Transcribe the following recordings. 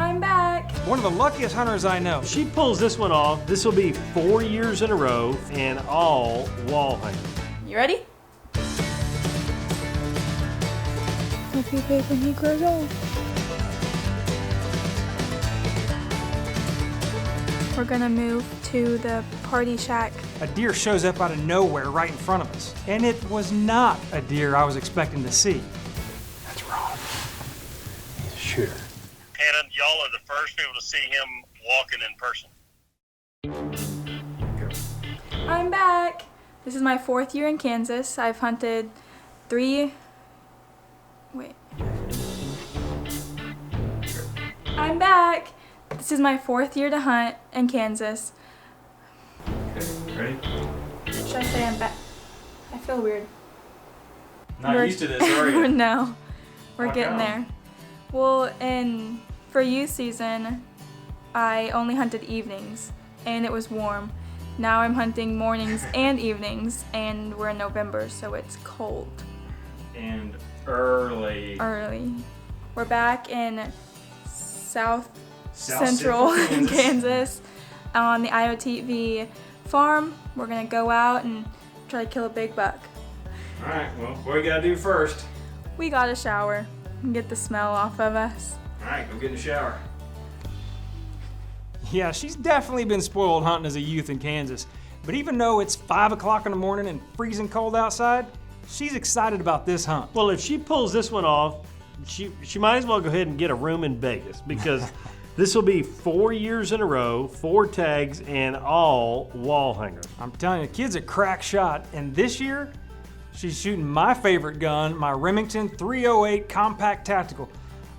I'm back. One of the luckiest hunters I know. If she pulls this one off, this will be 4 years in a row and all wall hunting. You ready? He'll be big when he grows old. We're gonna move to the party shack. A deer shows up out of nowhere right in front of us. And it was not a deer I was expecting to see. That's wrong. He's a shooter. And y'all are the first people to see him walking in person. I'm back. This is my 4th year in Kansas. I've hunted 3... Wait. I'm back. This is my 4th year to hunt in Kansas. Okay, ready? Should I say I'm back? I feel weird. Not used to this, are you? No, we're How getting come? there. Well, for youth season, I only hunted evenings, and it was warm. Now I'm hunting mornings and evenings, and we're in November, so it's cold. And early. We're back in South Central Central Kansas. Kansas on the IOTV farm. We're gonna go out and try to kill a big buck. All right, well, what do we gotta do first? We gotta shower and get the smell off of us. All right, go get in the shower. Yeah, she's definitely been spoiled hunting as a youth in Kansas. But even though it's 5 o'clock in the morning and freezing cold outside, she's excited about this hunt. Well, if she pulls this one off, she might as well go ahead and get a room in Vegas because this will be 4 years in a row, 4 tags, and all wall hanger. I'm telling you, the kid's a crack shot. And this year, she's shooting my favorite gun, my Remington 308 Compact Tactical.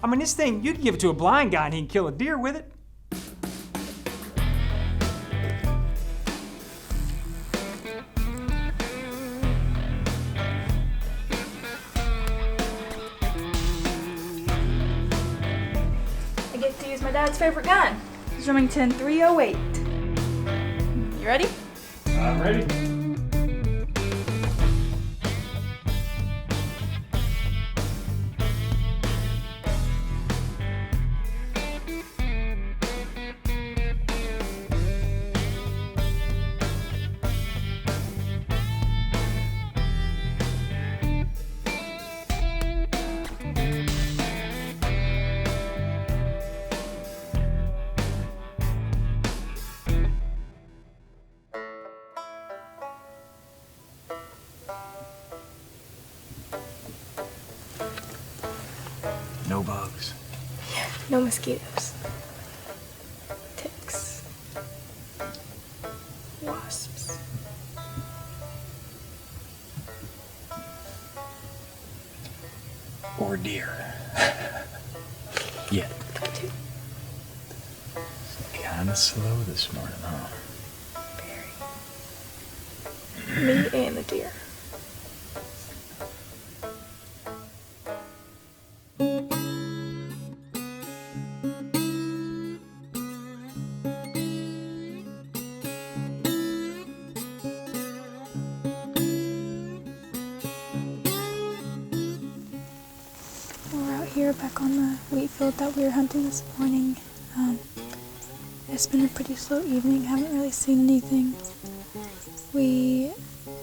I mean, this thing, you can give it to a blind guy and he can kill a deer with it. I get to use my dad's favorite gun. It's Remington 308. You ready? I'm ready. No bugs. No mosquitoes. Ticks. Wasps. Or deer. Yeah. Kinda slow this morning, huh? Me and the deer. We're out here back on the wheat field that we were hunting this morning. It's been a pretty slow evening, haven't really seen anything.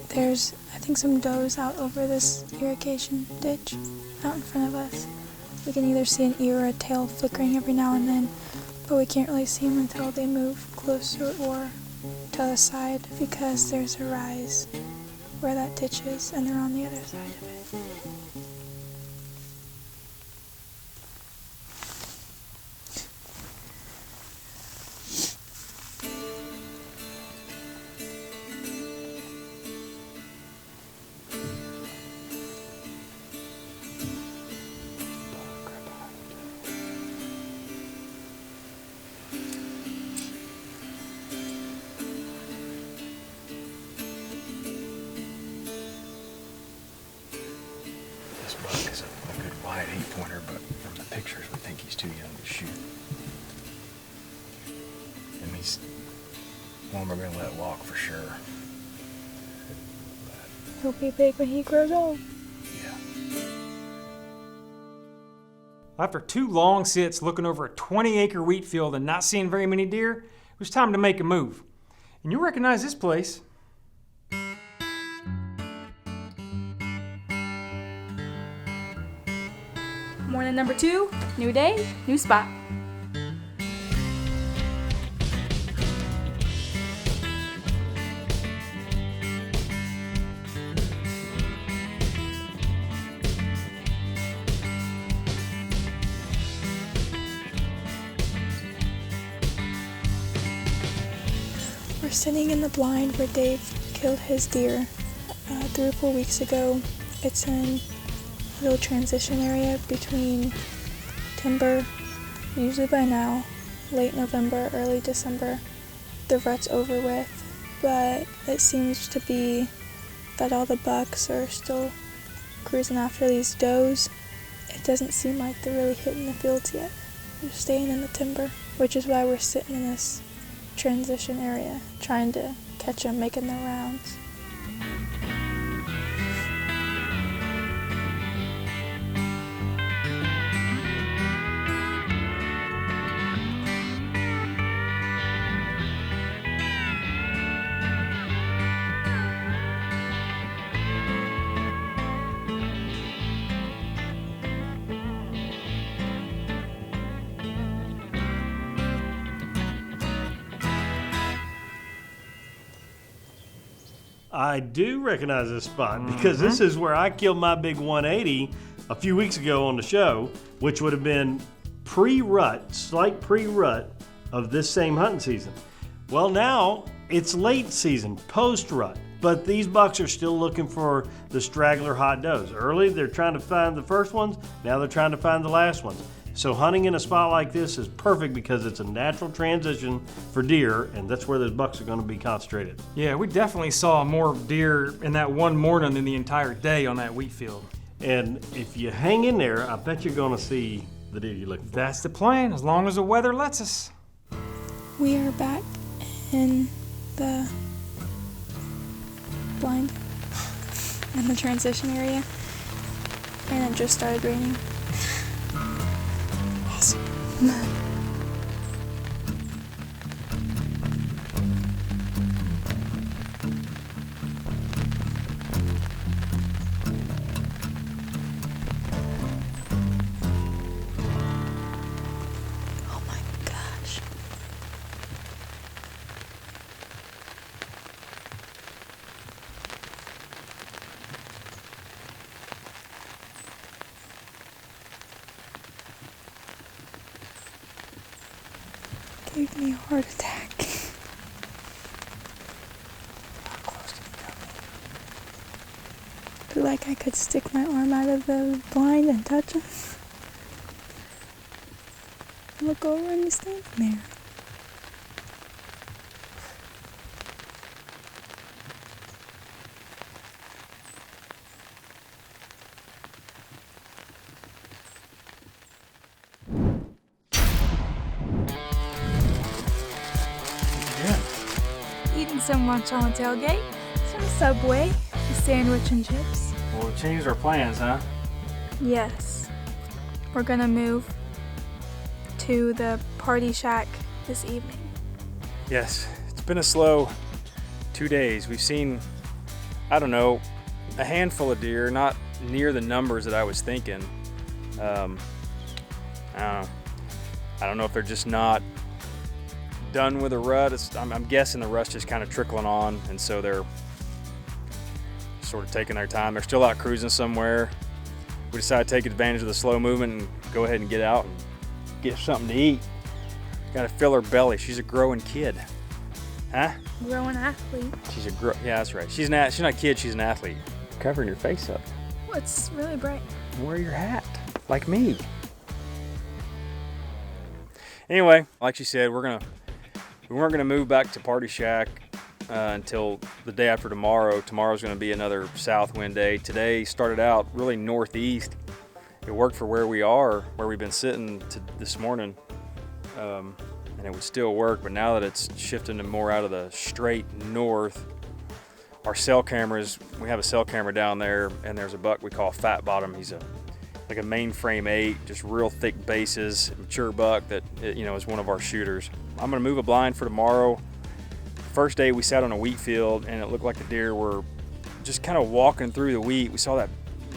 There's, I think, some does out over this irrigation ditch out in front of us. We can either see an ear or a tail flickering every now and then, but we can't really see them until they move closer or to the side because there's a rise where that ditch is and they're on the other side of it. This buck is a good wide 8-pointer, but from the pictures, we think he's too young to shoot. And he's one we're gonna let walk for sure. He'll be big when he grows old. Yeah. After 2 long sits looking over a 20-acre wheat field and not seeing very many deer, it was time to make a move. And you'll recognize this place. Morning number 2, new day, new spot. We're sitting in the blind where Dave killed his deer 3 or 4 weeks ago. It's in a little transition area between timber. Usually by now, late November, early December, the rut's over with, but it seems to be that all the bucks are still cruising after these does. It doesn't seem like they're really hitting the fields yet. They're staying in the timber, which is why we're sitting in this transition area, trying to catch them making their rounds. I do recognize this spot because this is where I killed my big 180 a few weeks ago on the show, which would have been pre-rut, slight pre-rut of this same hunting season. Well, now it's late season, post-rut, but these bucks are still looking for the straggler hot does. Early, they're trying to find the first ones. Now they're trying to find the last ones. So hunting in a spot like this is perfect because it's a natural transition for deer, and that's where those bucks are going to be concentrated. Yeah, we definitely saw more deer in that one morning than the entire day on that wheat field. And if you hang in there, I bet you're going to see the deer you're looking for. That's the plan, as long as the weather lets us. We are back in the blind in the transition area, and it just started raining. Awesome. Oh my gosh. Gave me a heart attack. How close did he come? Feel like I could stick my arm out of the blind and touch him. Look over and he's standing there. Eating some lunch on the tailgate, some Subway, a sandwich and chips. Well, we changed our plans, huh? Yes. We're gonna move to the party shack this evening. Yes, it's been a slow 2 days. We've seen, I don't know, a handful of deer, not near the numbers that I was thinking. I don't know. I don't know if they're just not done with the rut. I'm guessing the rut's just kind of trickling on, and so they're sort of taking their time. They're still out cruising somewhere. We decided to take advantage of the slow movement and go ahead and get out and get something to eat. Got to fill her belly. She's a growing kid, huh? Growing athlete. Yeah, that's right. She's not a kid. She's an athlete. Covering your face up. Well, it's really bright. Wear your hat, like me. Anyway, like she said, we weren't gonna move back to Party Shack until the day after tomorrow. Tomorrow's gonna be another south wind day. Today started out really northeast. It worked for where we are, where we've been sitting this morning, and it would still work. But now that it's shifting to more out of the straight north, our cell cameras, we have a cell camera down there, and there's a buck we call Fat Bottom. like a mainframe 8, just real thick bases, mature buck that is one of our shooters. I'm gonna move a blind for tomorrow. First day we sat on a wheat field and it looked like the deer were just kind of walking through the wheat. We saw that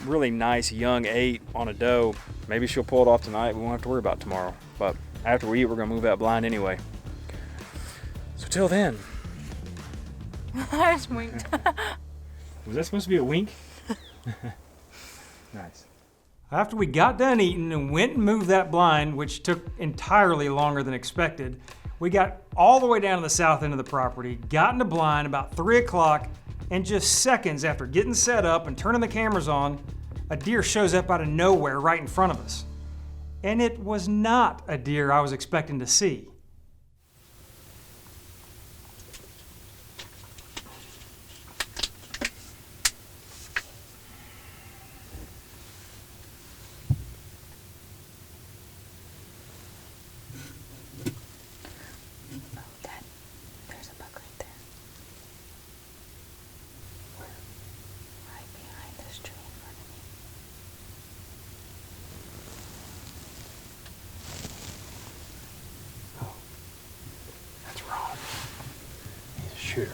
really nice young 8 on a doe. Maybe she'll pull it off tonight. We won't have to worry about it tomorrow. But after we eat, we're gonna move that blind anyway. So till then. I just winked. Was that supposed to be a wink? Nice. After we got done eating and went and moved that blind, which took entirely longer than expected, we got all the way down to the south end of the property, got in the blind about 3 o'clock, and just seconds after getting set up and turning the cameras on, a deer shows up out of nowhere right in front of us. And it was not a deer I was expecting to see. Shooter.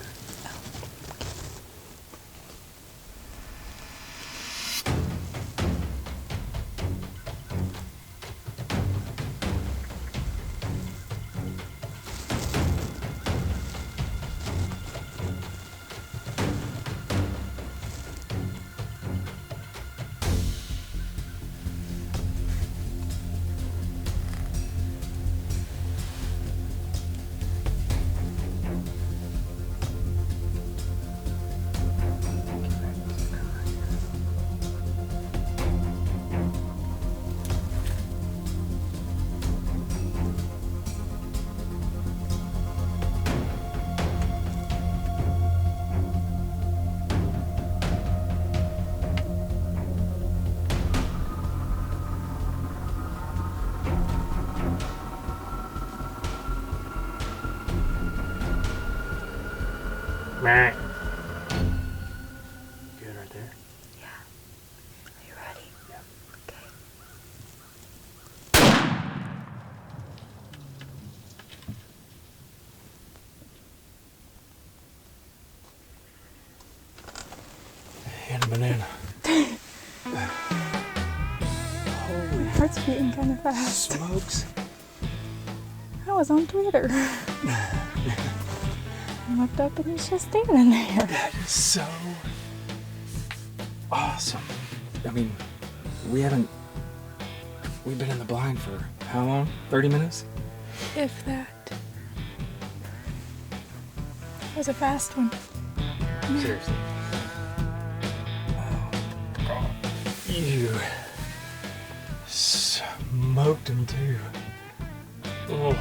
Meh. Good right there. Yeah. Are you ready? Yeah. Okay. And a banana. My heart's beating kind of fast. Smokes. I was on Twitter. I looked up and he's just standing there. That is so awesome. I mean, we've been in the blind for how long? 30 minutes? If that. That was a fast one. Seriously. You smoked him too. Oh.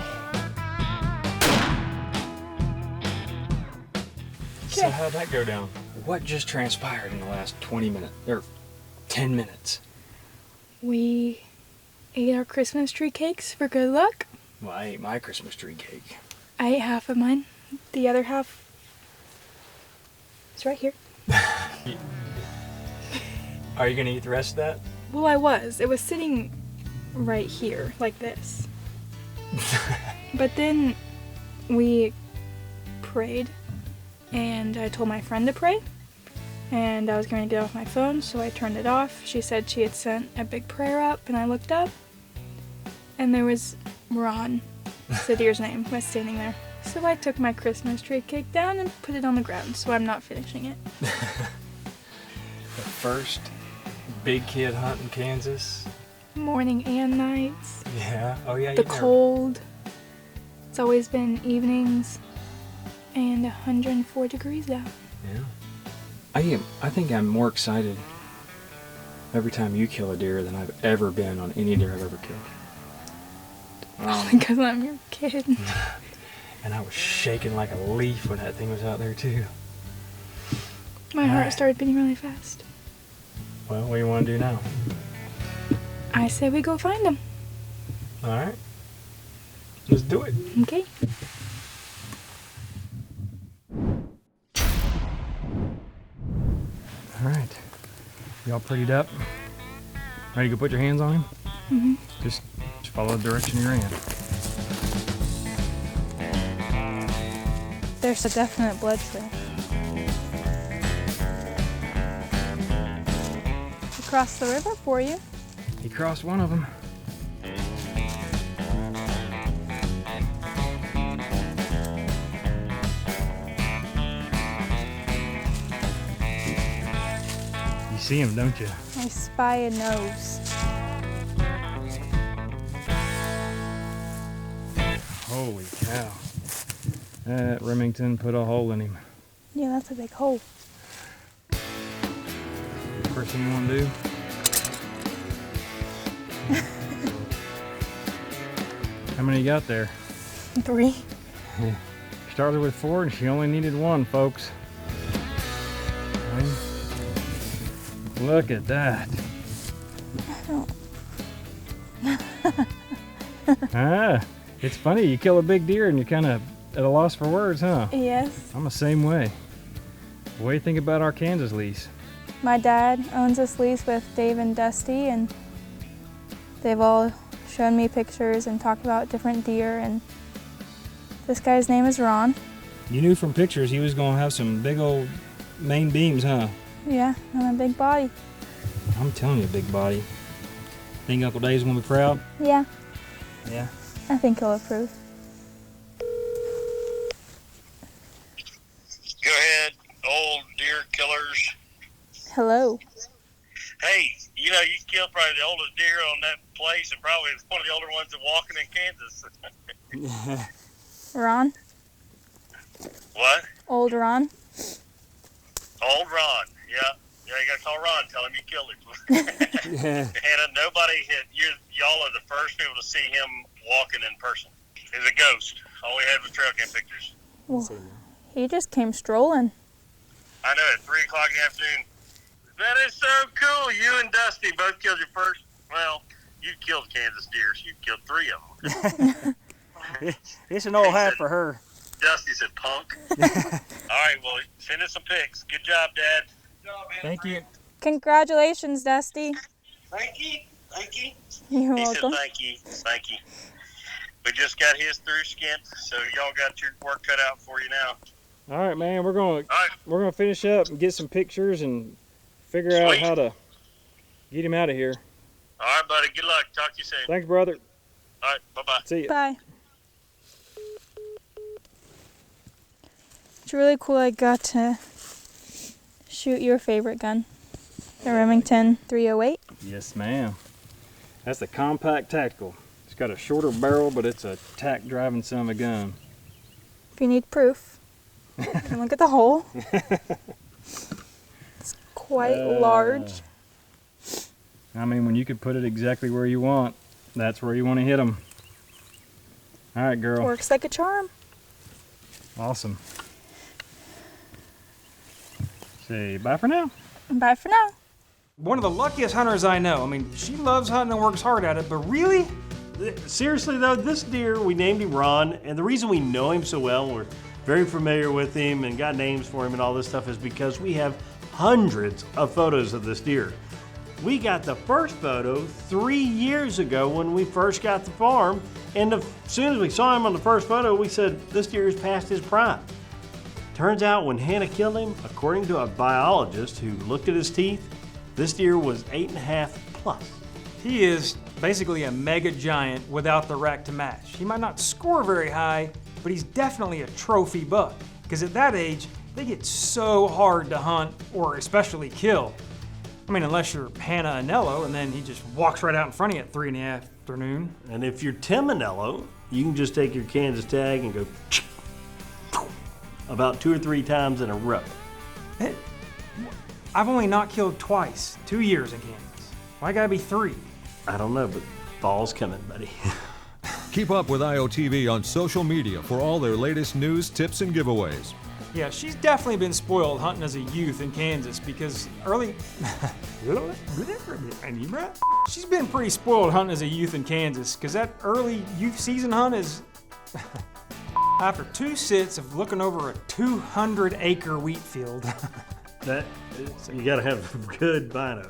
So how'd that go down? What just transpired in the last 20 minutes, or 10 minutes? We ate our Christmas tree cakes for good luck. Well, I ate my Christmas tree cake. I ate half of mine. The other half is right here. Are you gonna eat the rest of that? Well, I was. It was sitting right here, like this. But then we prayed, and I told my friend to pray, and I was going to get off my phone, so I turned it off. She said she had sent a big prayer up, and I looked up, and there was Ron, the deer's name, was standing there. So I took my Christmas tree cake down and put it on the ground, so I'm not finishing it. The first big kid hunt in Kansas. Morning and nights. Yeah. Oh yeah. The cold. It's always been evenings and 104 degrees out. Yeah. I think I'm more excited every time you kill a deer than I've ever been on any deer I've ever killed. Because I'm your kid. And I was shaking like a leaf when that thing was out there too. My heart started beating really fast. Well, what do you want to do now? I say we go find him. All right. Let's do it. Okay. All right. Y'all prettied up? Ready to go put your hands on him? Mm-hmm. Just follow the direction you ran. There's a definite blood trail. Across the river for you. He crossed one of them. You see him, don't you? I spy a nose. Holy cow. That Remington put a hole in him. Yeah, that's a big hole. First thing you want to do? How many you got there? 3. Started with 4 and she only needed 1, folks. Okay. Look at that. It's funny, you kill a big deer and you're kind of at a loss for words, huh? Yes. I'm the same way. What do you think about our Kansas lease? My dad owns this lease with Dave and Dusty, and they've all shown me pictures and talked about different deer, and this guy's name is Ron. You knew from pictures he was going to have some big old main beams, huh? Yeah, and a big body. I'm telling you, big body. Think Uncle Dave's going to be proud? Yeah, Yeah. I think he'll approve. Go ahead, old deer killers. Hello. Hey, you know, you killed probably the oldest deer on that place and probably one of the older ones that walking in Kansas. Ron? What? Old Ron? Old Ron. Yeah, you gotta call Ron, tell him you killed him. Yeah. And nobody y'all are the first people to see him walking in person. He's a ghost. All we had was trail cam pictures. Well, he just came strolling. I know, at 3 o'clock in the afternoon. That is so cool. You and Dusty both killed your first. Well, you killed Kansas deers. You killed 3 of them. It's an old hat for her. Dusty said, punk. All right, well, send us some pics. Good job, Dad. Good job, man. Thank you. Congratulations, Dusty. Thank you. Thank you. You're He welcome. said, thank you. Thank you. We just got his through skint, so y'all got your work cut out for you now. All right, man. We're All right. gonna finish up and get some pictures and figure out Sweet. how to get him out of here. All right, buddy. Good luck. Talk to you soon. Thanks, brother. All right. Bye-bye. See you. Bye. It's really cool I got to shoot your favorite gun, the Remington 308. Yes, ma'am. That's the compact tactical. It's got a shorter barrel, but it's a tack driving son of a gun. If you need proof, you can look at the hole. It's quite large. I mean, when you could put it exactly where you want, that's where you want to hit them. All right, girl. Works like a charm. Awesome. Say bye for now. Bye for now. One of the luckiest hunters I know. I mean, she loves hunting and works hard at it, but really? Seriously though, this deer, we named him Ron, and the reason we know him so well, we're very familiar with him and got names for him and all this stuff, is because we have hundreds of photos of this deer. We got the first photo 3 years ago when we first got the farm, and as soon as we saw him on the first photo, we said, this deer is past his prime. Turns out when Hannah killed him, according to a biologist who looked at his teeth, this deer was 8.5 plus. He is basically a mega giant without the rack to match. He might not score very high, but he's definitely a trophy buck. Because at that age, they get so hard to hunt or especially kill. I mean, unless you're Hannah Anello, and then he just walks right out in front of you at 3 in the afternoon. And if you're Tim Anello, you can just take your Kansas tag and go about 2 or 3 times in a row. I've only not killed twice, 2 years in Kansas. Why gotta be 3? I don't know, but fall's coming, buddy. Keep up with IOTV on social media for all their latest news, tips, and giveaways. Yeah, she's definitely been spoiled hunting as a youth in Kansas because she's been pretty spoiled hunting as a youth in Kansas because that early youth season hunt is after 2 sits of looking over a 200-acre wheat field. You gotta have a good bino.